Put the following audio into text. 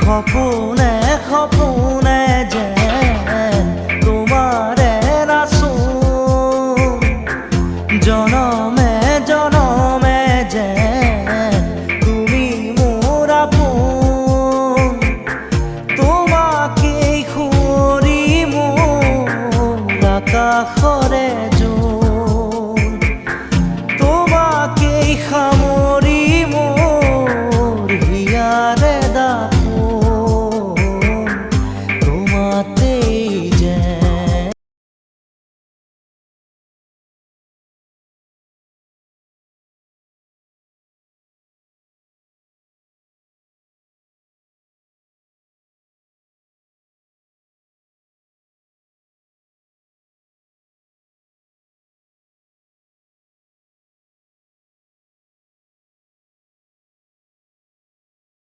সপোনে সপোনে যেন তোমাৰে নাচোঁ, জনমে জনমে যেন তুমি মোৰ আপোন। তোমাকেই সুঁৱৰি মোৰ আকাশৰে জোন, তোমাকেই সামৰি মোৰ হিয়াৰ